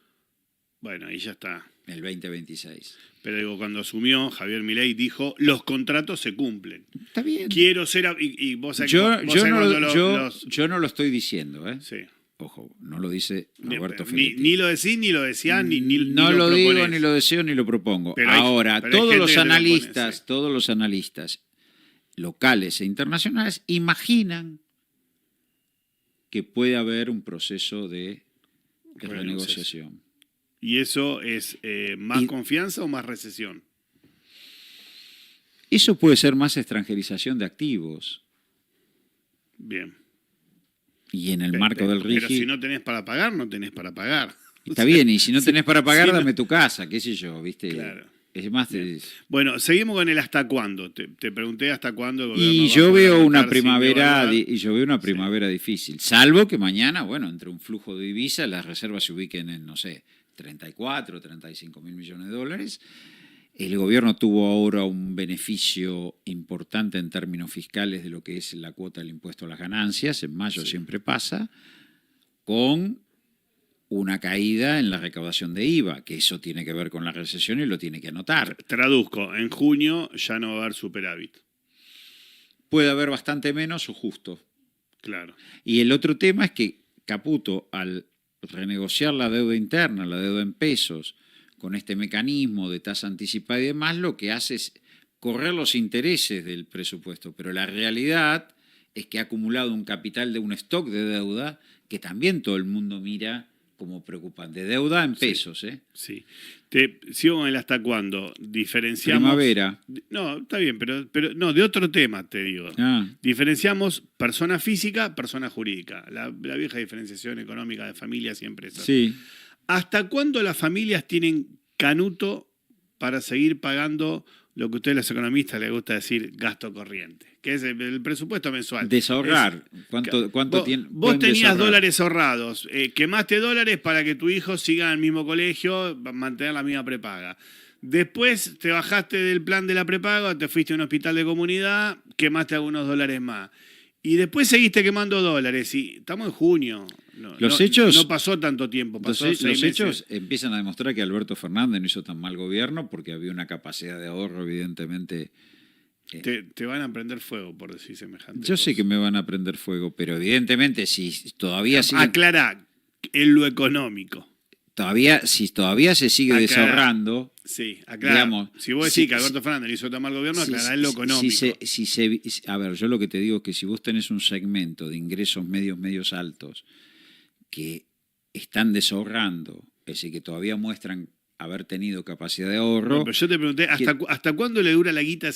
Bueno, ahí ya está. El 2026. Pero digo, cuando asumió, Javier Milei dijo, los contratos se cumplen. Está bien. Quiero ser... Y vos yo no lo estoy diciendo, ¿eh? Sí. Ojo, no lo dice Roberto Feletti. Ni lo decís, ni lo decías, ni no lo digo, ni lo deseo, ni lo propongo. Ahora, todos los analistas locales e internacionales imaginan que puede haber un proceso de renegociación. ¿Y eso es más confianza o más recesión? Eso puede ser más extranjerización de activos. Bien. Y en el marco del RIGI... Pero si no tenés para pagar, no tenés para pagar. Está bien, y si no tenés para pagar, dame tu casa, qué sé yo, ¿viste? Claro. Es más... Bueno, seguimos con el hasta cuándo. Te pregunté hasta cuándo el gobierno y yo veo una primavera difícil. Salvo que mañana, bueno, entre un flujo de divisas, las reservas se ubiquen en, no sé, 34, 35 mil millones de dólares. El gobierno tuvo ahora un beneficio importante en términos fiscales de lo que es la cuota del impuesto a las ganancias, en mayo siempre pasa, con una caída en la recaudación de IVA, que eso tiene que ver con la recesión y lo tiene que anotar. Traduzco, en junio ya no va a haber superávit. Puede haber bastante menos o justo. Claro. Y el otro tema es que Caputo, al renegociar la deuda interna, la deuda en pesos, con este mecanismo de tasa anticipada y demás, lo que hace es correr los intereses del presupuesto. Pero la realidad es que ha acumulado un capital de un stock de deuda que también todo el mundo mira como preocupante. Deuda en pesos, ¿eh? Sí. Te sigo con el hasta cuándo. Diferenciamos... Primavera. No, está bien, pero no, de otro tema te digo. Diferenciamos persona física, persona jurídica. La vieja diferenciación económica de familias y empresas. Sí. ¿Hasta cuándo las familias tienen canuto para seguir pagando lo que a ustedes los economistas les gusta decir gasto corriente, que es el presupuesto mensual. Desahorrar. ¿Cuánto vos tenías dólares ahorrados, quemaste dólares para que tu hijo siga en el mismo colegio, mantener la misma prepaga. Después te bajaste del plan de la prepaga, te fuiste a un hospital de comunidad, quemaste algunos dólares más. Y después seguiste quemando dólares. Y estamos en junio. No pasó tanto tiempo. Pasó los 6 meses. hechos empiezan a demostrar que Alberto Fernández no hizo tan mal gobierno porque había una capacidad de ahorro, evidentemente. Te van a prender fuego por decir semejante. Yo sé que me van a prender fuego, pero evidentemente si todavía sigue. Aclará en lo económico. Si todavía se sigue desahorrando. Sí, aclará. Si vos decís que Alberto Fernández hizo tan mal gobierno, aclará en lo económico. A ver, yo lo que te digo es que si vos tenés un segmento de ingresos medios altos que están desahorrando, es decir, que todavía muestran haber tenido capacidad de ahorro. No, pero yo te pregunté, ¿hasta cuándo le dura la guita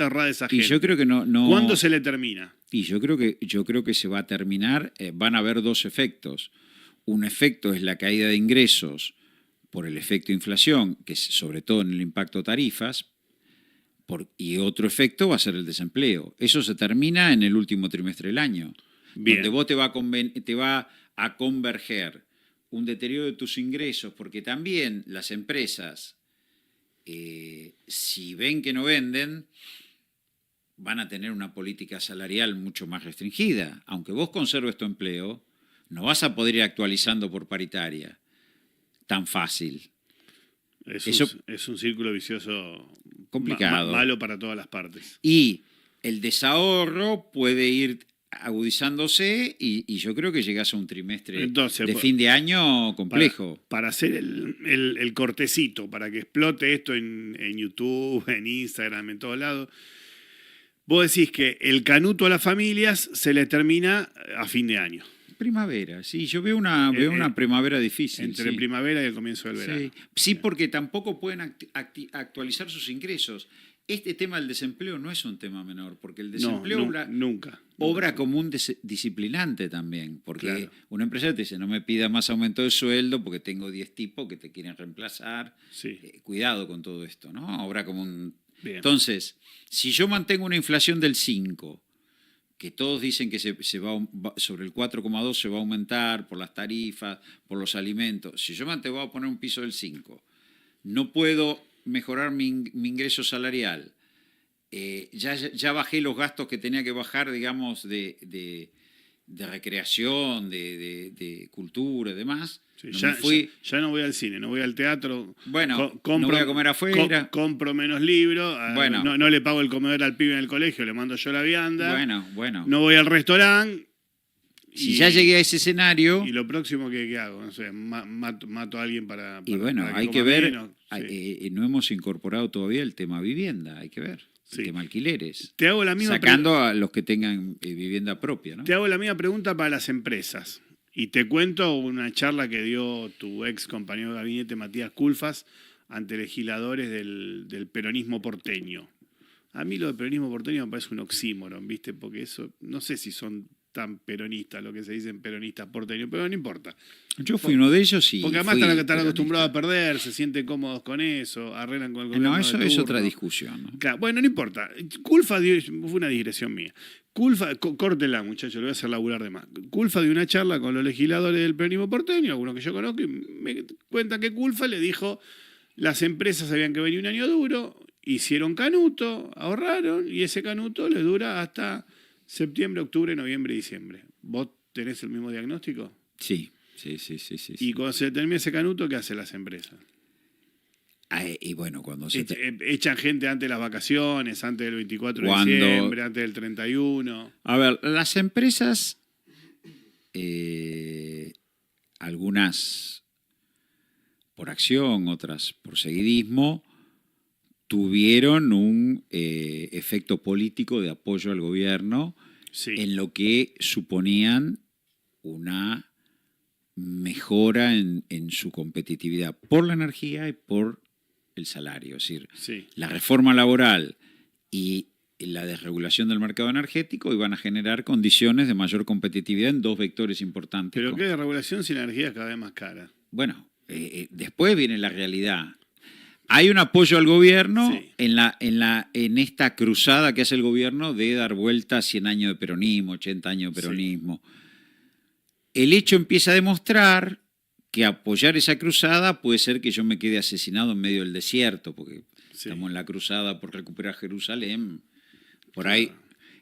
ahorrada de esa gente? Y yo creo que no. ¿Cuándo se le termina? Y yo creo que se va a terminar. Van a haber dos efectos. Un efecto es la caída de ingresos por el efecto inflación, que es sobre todo en el impacto tarifas, y otro efecto va a ser el desempleo. Eso se termina en el último trimestre del año. Bien. Donde vos te va a converger un deterioro de tus ingresos, porque también las empresas, si ven que no venden, van a tener una política salarial mucho más restringida. Aunque vos conserves tu empleo, no vas a poder ir actualizando por paritaria tan fácil. Es un círculo vicioso complicado. Malo para todas las partes. Y el desahorro puede ir agudizándose y yo creo que llegas a un trimestre de fin de año complejo. Para hacer el cortecito, para que explote esto en YouTube, en Instagram, en todos lados, vos decís que el canuto a las familias se le termina a fin de año. Primavera, sí, yo veo una primavera difícil. Entre primavera y el comienzo del verano. Sí, porque tampoco pueden actualizar sus ingresos. Este tema del desempleo no es un tema menor, porque el desempleo nunca obra como un disciplinante también, porque claro. Un empresario te dice, no me pidas más aumento de sueldo porque tengo 10 tipos que te quieren reemplazar. Sí. Cuidado con todo esto, ¿no? Obra como un... Bien. Entonces, si yo mantengo una inflación del 5%, que todos dicen que sobre el 4,2 se va a aumentar por las tarifas, por los alimentos. Si yo voy a poner un piso del 5, no puedo mejorar mi ingreso salarial, ya bajé los gastos que tenía que bajar, digamos, de recreación, de cultura y demás. Sí, ya no voy al cine, no voy al teatro. Bueno, no voy a comer afuera. Compro menos libros. Bueno. No le pago el comedor al pibe en el colegio, le mando yo la vianda. Bueno. No voy al restaurante. Si ya llegué a ese escenario... Y lo próximo que hago, no sé, mato a alguien para y bueno, para que hay coma que ver, menos. Sí. No hemos incorporado todavía el tema vivienda, hay que ver. Sí. El tema alquileres. Te hago la misma sacando a los que tengan vivienda propia, ¿no? Te hago la misma pregunta para las empresas. Y te cuento una charla que dio tu ex compañero de gabinete, Matías Culfas, ante legisladores del peronismo porteño. A mí lo del peronismo porteño me parece un oxímoron, ¿viste? Porque eso, no sé si son tan peronistas, lo que se dicen peronistas porteños, pero no importa. Yo fui uno de ellos y porque además están acostumbrados a perder, se sienten cómodos con eso, arreglan con el gobierno. No, eso es otra discusión, ¿no? Claro, bueno, no importa. Culfas fue una digresión mía. Culfas, córtela, muchachos, le voy a hacer laburar de más. Culfas dio una charla con los legisladores del peronismo porteño, algunos que yo conozco, y me cuentan que Culfas le dijo, las empresas sabían que venía un año duro, hicieron canuto, ahorraron, y ese canuto les dura hasta septiembre, octubre, noviembre y diciembre. ¿Vos tenés el mismo diagnóstico? Sí. Y cuando se termina ese canuto, ¿qué hacen las empresas? Y bueno, cuando echan gente antes de las vacaciones, antes del 24 de diciembre, antes del 31. A ver, las empresas, algunas por acción, otras por seguidismo, tuvieron un efecto político de apoyo al gobierno, sí, en lo que suponían una mejora en su competitividad por la energía y por el salario. Es decir, sí, la reforma laboral y la desregulación del mercado energético iban a generar condiciones de mayor competitividad en dos vectores importantes. ¿Pero qué desregulación si la energía es cada vez más cara? Bueno, después viene la realidad. Hay un apoyo al gobierno Sí. en esta cruzada que hace el gobierno de dar vuelta a 100 años de peronismo, 80 años de peronismo. El hecho empieza a demostrar que apoyar esa cruzada puede ser que yo me quede asesinado en medio del desierto, porque estamos en la cruzada por recuperar Jerusalén, por ahí.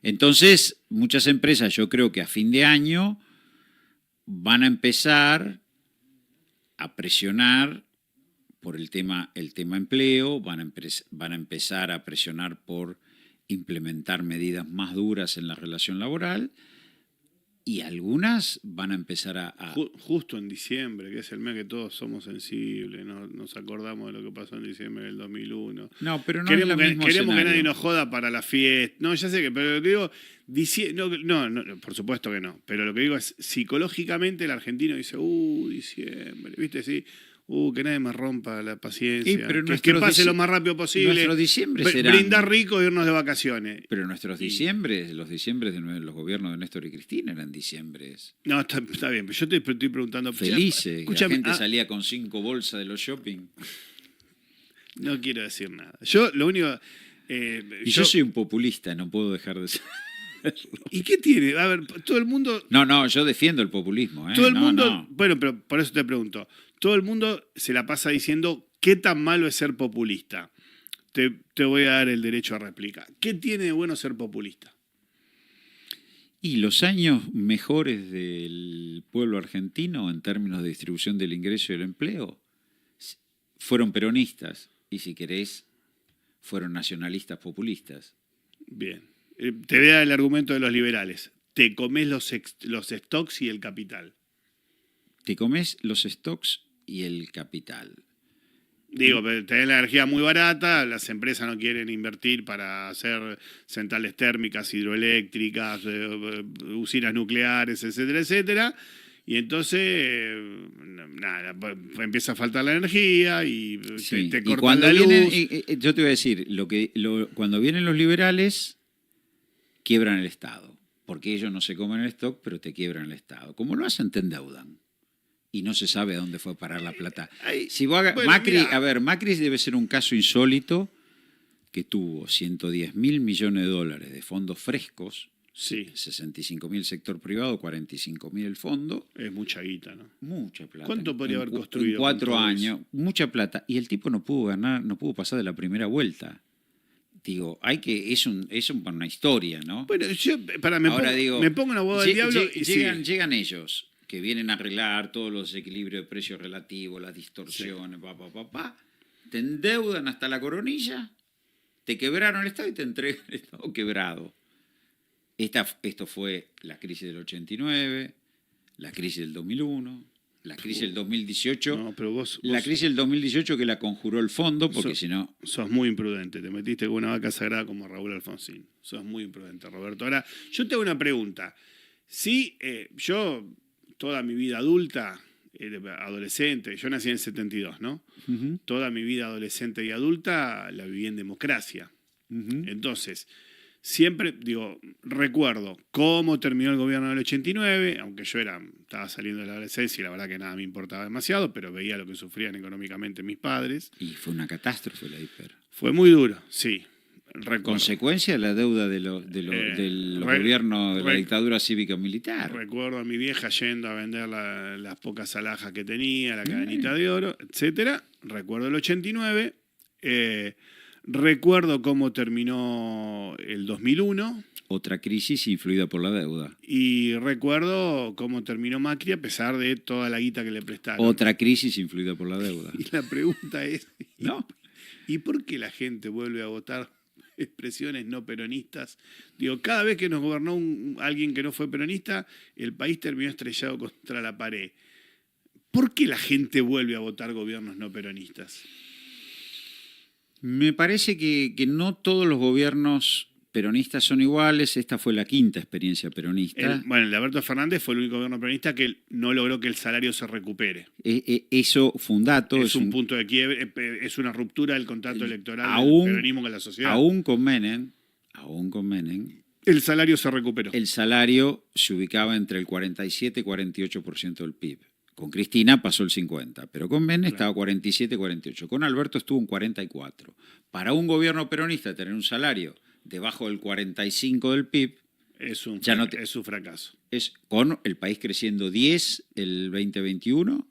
Entonces, muchas empresas, yo creo que a fin de año van a empezar a presionar por el tema empleo, van a empezar a presionar por implementar medidas más duras en la relación laboral y algunas van a empezar a... Justo en diciembre, que es el mes que todos somos sensibles, nos acordamos de lo que pasó en diciembre del 2001. No, pero no queremos es lo mismo queremos que escenario. nadie nos joda para la fiesta. No, ya sé que, pero digo, no, por supuesto que no. Pero lo que digo es, psicológicamente el argentino dice, diciembre, ¿viste? Sí. Que nadie me rompa la paciencia. pero que pase lo más rápido posible. Nuestros diciembres serán... Brindar rico e irnos de vacaciones. Pero nuestros diciembres, los diciembres de los gobiernos de Néstor y Cristina eran diciembres No, está bien, pero yo te estoy preguntando... felices. Escúchame, la gente salía con 5 bolsas de los shopping. No quiero decir nada. Yo lo único... yo soy un populista, no puedo dejar de ser. ¿Y qué tiene? A ver, todo el mundo... No, yo defiendo el populismo. Todo el mundo... No. Bueno, pero por eso te pregunto. Todo el mundo se la pasa diciendo qué tan malo es ser populista. Te voy a dar el derecho a réplica. ¿Qué tiene de bueno ser populista? Y los años mejores del pueblo argentino en términos de distribución del ingreso y el empleo fueron peronistas y, si querés, fueron nacionalistas populistas. Bien. Te voy a dar el argumento de los liberales. Te comés los stocks y el capital. Te comés los stocks y el capital. Digo, tenés la energía muy barata, las empresas no quieren invertir para hacer centrales térmicas, hidroeléctricas, usinas nucleares, etcétera, etcétera. Y entonces, nada, empieza a faltar la energía y Sí. te Y cortan cuando la luz. yo te voy a decir, cuando vienen los liberales, quiebran el Estado. Porque ellos no se comen el stock, pero te quiebran el Estado. Como lo hacen, te endeudan. Y no se sabe a dónde fue a parar la plata. Si vos bueno, Macri, mirá. a ver, Macri debe ser un caso insólito que tuvo 110.000 millones de dólares de fondos frescos, Sí, 65.000 el sector privado, 45.000 el fondo. es mucha guita, ¿no? Mucha plata. ¿Cuánto podría haber construido En con 4 todo años, mucha plata. Y el tipo no pudo ganar, no pudo pasar de la primera vuelta. Digo, es una historia, ¿no? Bueno, yo Ahora digo, me pongo en la boda del diablo y llegan ellos, que vienen a arreglar todos los desequilibrios de precios relativos, las distorsiones, te endeudan hasta la coronilla, te quebraron el Estado y te entregan el Estado quebrado. Esto fue la crisis del 89, la crisis del 2001, la crisis del 2018, No, pero la crisis del 2018 que la conjuró el fondo, porque si no... Sos muy imprudente, te metiste con una vaca sagrada como Raúl Alfonsín. Sos muy imprudente, Roberto. Ahora, yo te hago una pregunta. Sí, yo toda mi vida adulta, adolescente, yo nací en el 72, ¿no? Uh-huh. Toda mi vida adolescente y adulta la viví en democracia. Uh-huh. Entonces, siempre, recuerdo cómo terminó el gobierno del 89, aunque yo estaba saliendo de la adolescencia y la verdad que nada me importaba demasiado, pero veía lo que sufrían económicamente mis padres. Y fue una catástrofe la hiper. Fue muy duro, sí. Consecuencia de la deuda del gobierno de la dictadura cívico-militar. Recuerdo a mi vieja yendo a vender las pocas alhajas que tenía, la cadenita de oro, etcétera. Recuerdo el 89. Recuerdo cómo terminó el 2001. Otra crisis influida por la deuda. Y recuerdo cómo terminó Macri a pesar de toda la guita que le prestaron. Otra crisis influida por la deuda. Y la pregunta es, ¿no? ¿Y por qué la gente vuelve a votar expresiones no peronistas? Cada vez que nos gobernó alguien que no fue peronista, el país terminó estrellado contra la pared. ¿Por qué la gente vuelve a votar gobiernos no peronistas? Me parece que no todos los gobiernos peronistas son iguales. Esta fue la quinta experiencia peronista. El de Alberto Fernández fue el único gobierno peronista que no logró que el salario se recupere. Eso fue un dato. Es un punto de quiebre, es una ruptura del contrato electoral del peronismo con la sociedad. Aún con Menem, el salario se recuperó. El salario se ubicaba entre el 47 y 48% del PIB. Con Cristina pasó el 50%, pero con Menem Claro. estaba 47, 48. Con Alberto estuvo en 44. Para un gobierno peronista tener un salario debajo del 45 del PIB Es un, Ya no es un fracaso. es con el país creciendo 10 el 2021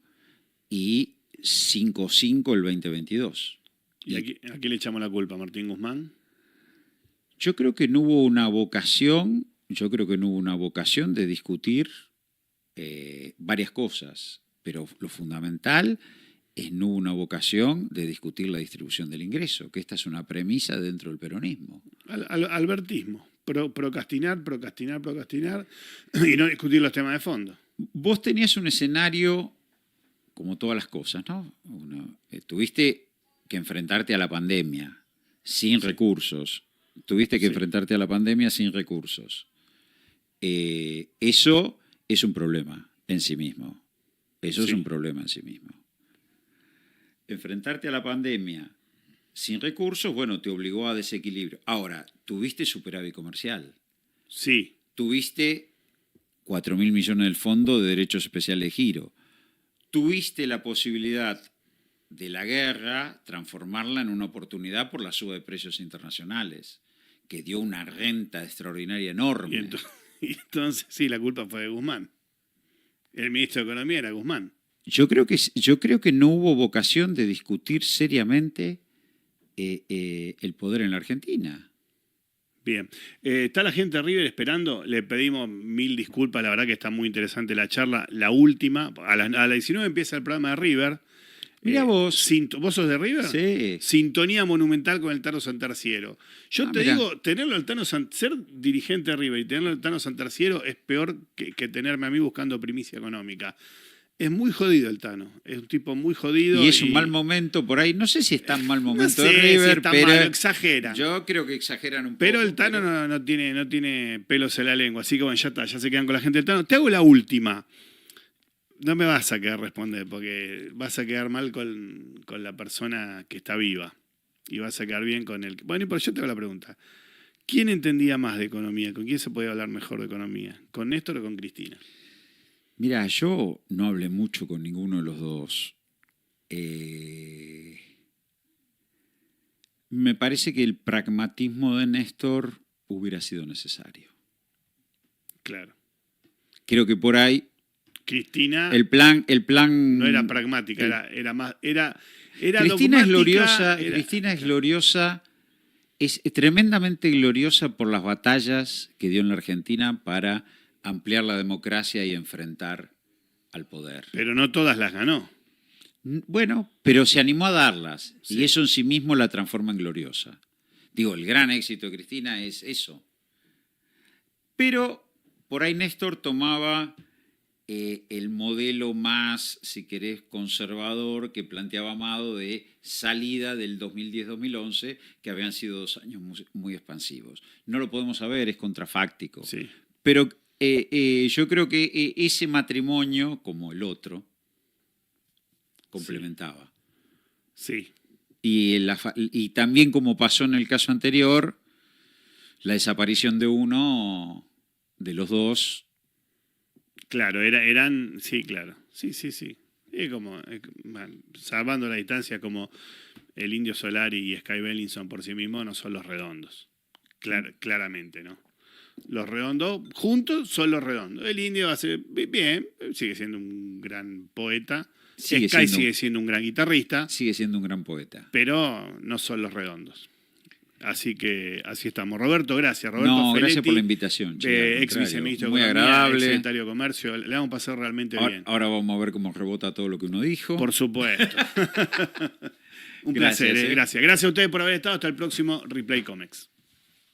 y 5,5 el 2022. ¿Y aquí le echamos la culpa a Martín Guzmán? Yo creo que no hubo una vocación, de discutir varias cosas, pero lo fundamental es no hubo una vocación de discutir la distribución del ingreso, que esta es una premisa dentro del peronismo. Albertismo. Procrastinar y no discutir los temas de fondo. Vos tenías un escenario, como todas las cosas, ¿no? Tuviste que enfrentarte a la pandemia sin recursos. Tuviste que enfrentarte a la pandemia sin recursos. Eso es un problema en sí mismo. Eso es un problema en sí mismo. Enfrentarte a la pandemia sin recursos, bueno, te obligó a desequilibrio. Ahora, tuviste superávit comercial. Sí. Tuviste 4.000 millones del Fondo de Derechos Especiales de Giro. Tuviste la posibilidad de la guerra transformarla en una oportunidad por la suba de precios internacionales, que dio una renta extraordinaria enorme. Y entonces, sí, la culpa fue de Guzmán. El ministro de Economía era Guzmán. Yo creo que no hubo vocación de discutir seriamente el poder en la Argentina. Bien. Está la gente de River esperando. Le pedimos 1000 disculpas. La verdad que está muy interesante la charla. La última. A las 19 empieza el programa de River. Mira vos. ¿Vos sos de River? Sí. Sintonía monumental con el Tano Santarciero. Yo te mirá. digo, tenerlo al Tano ser dirigente de River y tenerlo al Tano Santarciero es peor que tenerme a mí buscando primicia económica. Es muy jodido el Tano. Es un tipo muy jodido. Y es un mal momento por ahí. No sé si es tan mal momento de sé River, si está pero malo, exageran. yo creo que exageran un poco. Pero el Tano no tiene pelos en la lengua. Así que bueno, ya está, ya se quedan con la gente del Tano. Te hago la última. No me vas a quedar responder porque vas a quedar mal con la persona que está viva. Y vas a quedar bien con el... Bueno, pero yo te hago la pregunta. ¿Quién entendía más de economía? ¿Con quién se podía hablar mejor de economía? ¿Con Néstor o con Cristina? Mira, yo no hablé mucho con ninguno de los dos. Me parece que el pragmatismo de Néstor hubiera sido necesario. Claro. Creo que por ahí Cristina el plan no era pragmática, era más... Era Cristina es gloriosa, era, Cristina es gloriosa, es tremendamente gloriosa por las batallas que dio en la Argentina para ampliar la democracia y enfrentar al poder. Pero no todas las ganó. Bueno, pero se animó a darlas, Sí. y eso en sí mismo la transforma en gloriosa. Digo, el gran éxito de Cristina es eso. Pero por ahí Néstor tomaba el modelo más, si querés, conservador que planteaba Amado de salida del 2010-2011, que habían sido 2 años muy expansivos. No lo podemos saber, es contrafáctico. Sí. Pero yo creo que ese matrimonio, como el otro, complementaba. Sí. Y también, como pasó en el caso anterior, la desaparición de uno, de los dos. Claro, eran... Sí, claro. Sí. Es como, salvando la distancia, como el Indio Solari y Sky Bellinson por sí mismos no son los redondos. Claramente, ¿no? Los redondos juntos son los redondos. El Indio hace bien, sigue siendo un gran poeta. Sky sigue siendo un gran guitarrista. Sigue siendo un gran poeta. Pero no son los redondos. Así que así estamos. Roberto, gracias. Roberto Feletti, gracias por la invitación. Ex viceministro de Muy Economía, agradable. ex secretario de Comercio. Le vamos a pasar realmente bien. Ahora vamos a ver cómo rebota todo lo que uno dijo. Por supuesto. Un Gracias, placer, gracias. Gracias a ustedes por haber estado. Hasta el próximo Replay Comex.